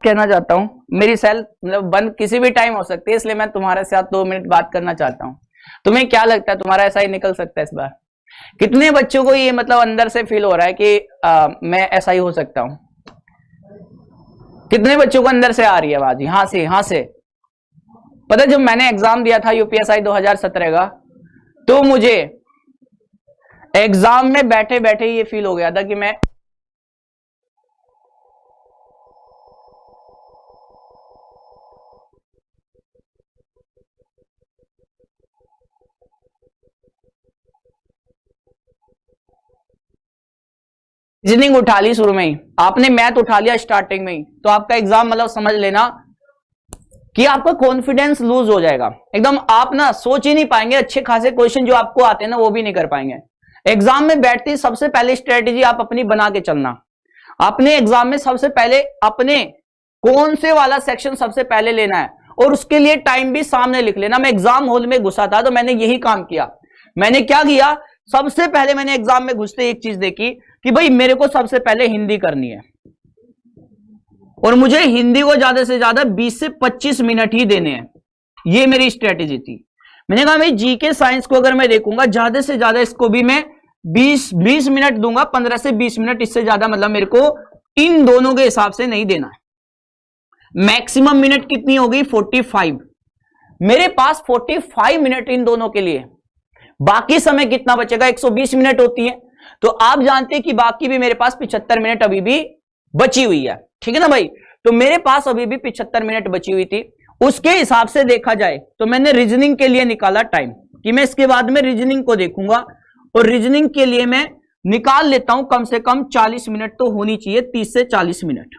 कहना चाहता हूं, मेरी सेल मतलब बंद किसी भी टाइम हो सकती है, इसलिए मैं तुम्हारे साथ 2 मिनट बात करना चाहता हूं। तुम्हें क्या लगता है तुम्हारा ऐसा ही निकल सकता है इस बार? कितने बच्चों को ये मतलब अंदर से फील हो रहा है कि मैं ऐसा ही हो सकता हूं? कितने बच्चों को अंदर से आ रही है आवाज? यहां से, यहां से। पता है जब मैंने एग्जाम दिया था यूपीएसआई 2017 का, तो मुझे एग्जाम में बैठे बैठे ये फील हो गया था कि मैं रीजनिंग उठा ली शुरू में ही, आपने मैथ उठा लिया स्टार्टिंग में ही, तो आपका एग्जाम मतलब समझ लेना कि आपका कॉन्फिडेंस लूज हो जाएगा एकदम। आप ना सोच ही नहीं पाएंगे, अच्छे खासे क्वेश्चन जो आपको आते हैं ना वो भी नहीं कर पाएंगे। एग्जाम में बैठती सबसे पहले स्ट्रेटेजी आप अपनी बना के चलना। अपने एग्जाम में सबसे पहले अपने कौन से वाला सेक्शन सबसे पहले लेना है, और उसके लिए टाइम भी सामने लिख लेना। मैं एग्जाम हॉल में घुसा था तो मैंने यही काम किया। मैंने क्या किया, सबसे पहले मैंने एग्जाम में घुसते एक चीज देखी कि भाई मेरे को सबसे पहले हिंदी करनी है, और मुझे हिंदी को ज्यादा से ज्यादा 20 से 25 मिनट ही देने हैं। ये मेरी स्ट्रेटेजी थी। मैंने कहा भाई जीके साइंस को अगर मैं देखूंगा ज्यादा से ज्यादा इसको भी मैं 20 मिनट दूंगा, 15 से 20 मिनट, इससे ज्यादा मतलब मेरे को इन दोनों के हिसाब से नहीं देना है। मैक्सिमम मिनट कितनी होगी? 45। मेरे पास 45 मिनट इन दोनों के लिए। बाकी समय कितना बचेगा? 120 मिनट होती है, तो आप जानते हैं कि बाकी भी मेरे पास 75 मिनट अभी भी बची हुई है, ठीक है ना भाई? तो मेरे पास अभी भी 75 मिनट बची हुई थी। उसके हिसाब से देखा जाए तो मैंने रीजनिंग के लिए निकाला टाइम कि मैं इसके बाद में रीजनिंग को देखूंगा, और रीजनिंग के लिए मैं निकाल लेता हूं कम से कम 40 मिनट तो होनी चाहिए, 30 से 40 मिनट।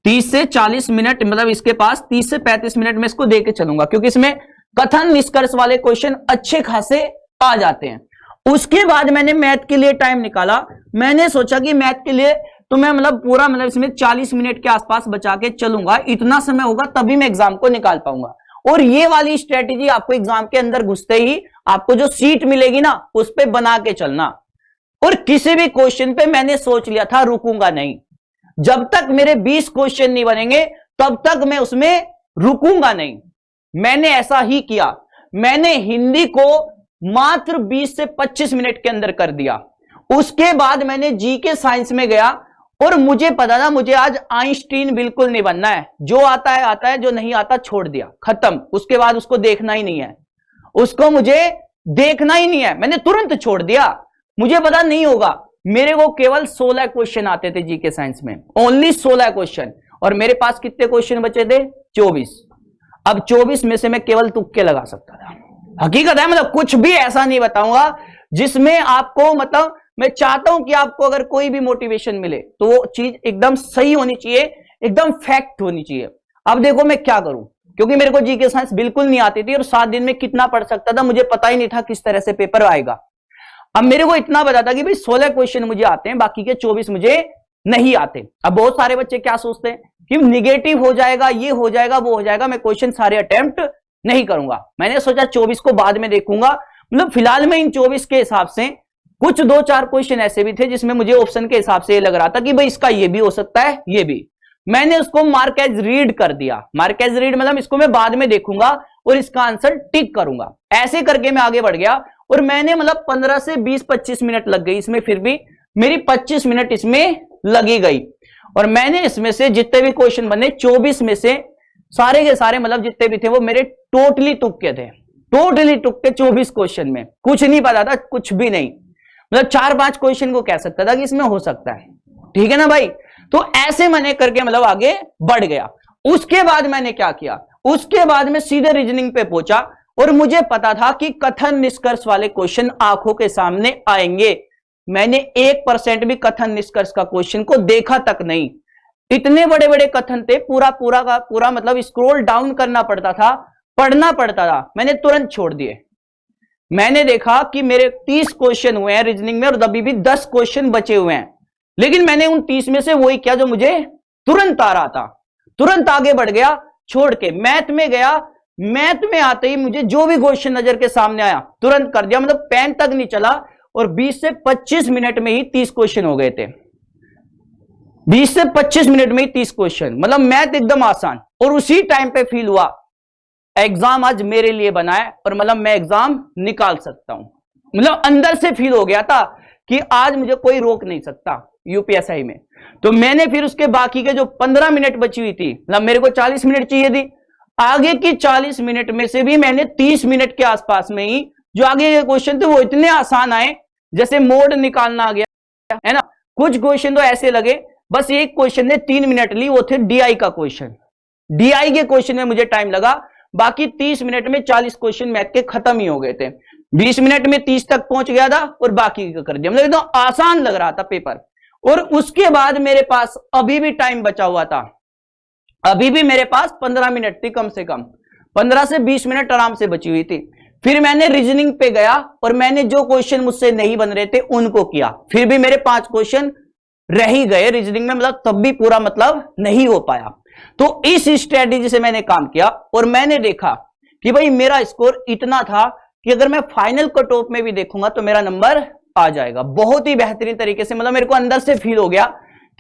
30 से 40 मिनट मतलब इसके पास 30 से 35 मिनट में इसको देके चलूंगा, क्योंकि इसमें कथन निष्कर्ष वाले क्वेश्चन अच्छे खासे आ जाते हैं। उसके बाद मैंने मैथ के लिए टाइम निकाला। मैंने सोचा कि मैथ के लिए तो मैं मतलब पूरा मतलब इसमें 40 मिनट के आसपास बचा के चलूंगा, इतना समय होगा तभी मैं एग्जाम को निकाल पाऊंगा। और ये वाली स्ट्रेटेजी आपको एग्जाम के अंदर घुसते ही आपको जो सीट मिलेगी ना उस पे बना के चलना। और किसी भी क्वेश्चन पे मैंने सोच लिया था रुकूंगा नहीं, जब तक मेरे 20 क्वेश्चन नहीं बनेंगे तब तक मैं उसमें रुकूंगा नहीं। मैंने ऐसा ही किया। मैंने हिंदी को मात्र 20 से 25 मिनट के अंदर कर दिया। उसके बाद मैंने जीके साइंस में गया, और मुझे पता था मुझे आज आइंस्टीन बिल्कुल नहीं बनना है। जो आता है, जो नहीं आता छोड़ दिया, खत्म। उसके बाद उसको देखना ही नहीं है, उसको मुझे देखना ही नहीं है, मैंने तुरंत छोड़ दिया। मुझे पता नहीं होगा। मेरे को केवल 16 क्वेश्चन आते थे जीके साइंस में, ओनली 16 क्वेश्चन, और मेरे पास कितने क्वेश्चन बचे थे? 24। अब 24 में से मैं केवल तुक्के लगा सकता था। हकीकत है, मतलब कुछ भी ऐसा नहीं बताऊंगा जिसमें आपको मतलब मैं चाहता हूं कि आपको अगर कोई भी मोटिवेशन मिले तो वो चीज एकदम सही होनी चाहिए, एकदम फैक्ट होनी चाहिए। अब देखो मैं क्या करूं, क्योंकि मेरे को जीके साइंस बिल्कुल नहीं आती थी, और 7 दिन में कितना पढ़ सकता था मुझे पता ही नहीं था किस तरह से पेपर आएगा। अब मेरे को इतना पता था कि भाई 16 क्वेश्चन मुझे आते हैं, बाकी के 24 मुझे नहीं आते। अब बहुत सारे बच्चे क्या सोचते हैं कि निगेटिव हो जाएगा, ये हो जाएगा, वो हो जाएगा, मैं क्वेश्चन सारे अटेम्प्ट नहीं करूंगा। मैंने सोचा 24 को बाद में देखूंगा। मतलब फिलहाल में इन 24 के हिसाब से कुछ 2-4 क्वेश्चन ऐसे भी थे जिसमें मुझे ऑप्शन के हिसाब से ये लग रहा था कि भाई इसका ये भी हो सकता है, ये भी। मैंने उसको मार्क एज रीड कर दिया। मार्क एज रीड मतलब इसको मैं बाद में देखूंगा और इसका आंसर टिक करूंगा। ऐसे करके मैं आगे बढ़ गया, और मैंने मतलब 15 से 20-25 मिनट लग गई इसमें, फिर भी मेरी 25 मिनट इसमें लगी गई। और मैंने इसमें से जितने भी क्वेश्चन बने 24 में से सारे के सारे मतलब जितने भी थे वो मेरे टोटली तुक्के थे। टोटली तुक्के 24 क्वेश्चन में, कुछ नहीं पता था, कुछ भी नहीं। मतलब 4-5 क्वेश्चन को कह सकता था कि इसमें हो सकता है, ठीक है ना भाई? तो ऐसे मैंने करके मतलब आगे बढ़ गया। उसके बाद मैंने क्या किया, उसके बाद में सीधे रीजनिंग पे पहुंचा, और मुझे पता था कि कथन निष्कर्ष वाले क्वेश्चन आंखों के सामने आएंगे। मैंने 1% भी कथन निष्कर्ष का क्वेश्चन को देखा तक नहीं। इतने बड़े बड़े कथन थे, पूरा पूरा का पूरा मतलब स्क्रॉल डाउन करना पड़ता था, पढ़ना पड़ता था। मैंने तुरंत छोड़ दिए। मैंने देखा कि मेरे 30 क्वेश्चन हुए हैं रीजनिंग में, और अभी भी 10 क्वेश्चन बचे हुए हैं, लेकिन मैंने उन 30 में से वही किया जो मुझे तुरंत आ रहा था। तुरंत आगे बढ़ गया, छोड़ के मैथ में गया। मैथ में आते ही मुझे जो भी क्वेश्चन नजर के सामने आया तुरंत कर दिया, मतलब पेन तक नहीं चला, और 20 से 25 मिनट में ही 30 क्वेश्चन हो गए थे। 20 से 25 मिनट में ही 30 क्वेश्चन, मतलब मैथ एकदम आसान। और उसी टाइम पे फील हुआ एग्जाम आज मेरे लिए बना है और मतलब मैं एग्जाम निकाल सकता हूं। मतलब अंदर से फील हो गया था कि आज मुझे कोई रोक नहीं सकता यूपीएसआई में। तो मैंने फिर उसके बाकी के जो 15 मिनट बची हुई थी, मतलब मेरे को 40 मिनट चाहिए थी, आगे की 40 मिनट में से भी मैंने 30 मिनट के आसपास में ही जो आगे के क्वेश्चन थे वो इतने आसान आए, जैसे मोड निकालना आ गया है ना। कुछ क्वेश्चन तो ऐसे लगे, बस एक क्वेश्चन ने 3 मिनट ली, वो थे डीआई का क्वेश्चन। डीआई के क्वेश्चन में मुझे टाइम लगा, बाकी 30 मिनट में 40 क्वेश्चन मैथ के खत्म ही हो गए थे। 20 मिनट में 30 तक पहुंच गया था और बाकी का कर दिया। मतलब एकदम आसान लग रहा था पेपर। और उसके बाद मेरे पास अभी भी टाइम बचा हुआ था, अभी भी मेरे पास 15 मिनट थी, कम से कम 15 से 20 मिनट आराम से बची हुई थी। फिर मैंने रीजनिंग पे गया और मैंने जो क्वेश्चन मुझसे नहीं बन रहे थे उनको किया। फिर भी मेरे 5 क्वेश्चन रह ही गए रीजनिंग में, मतलब तब भी पूरा मतलब नहीं हो पाया। तो इस स्ट्रेटेजी से मैंने काम किया और मैंने देखा कि भाई मेरा स्कोर इतना था कि अगर मैं फाइनल कट ऑफ में भी देखूंगा तो मेरा नंबर आ जाएगा बहुत ही बेहतरीन तरीके से। मतलब मेरे को अंदर से फील हो गया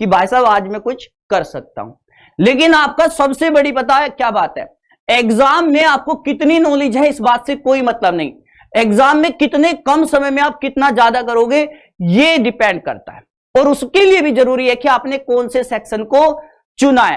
कि भाई साहब आज मैं कुछ कर सकता हूं। लेकिन आपका सबसे बड़ी पता है क्या बात है, एग्जाम में आपको कितनी नॉलेज है इस बात से कोई मतलब नहीं। एग्जाम में कितने कम समय में आप कितना ज्यादा करोगे ये डिपेंड करता है। और उसके लिए भी जरूरी है कि आपने कौन से सेक्शन को चुना है।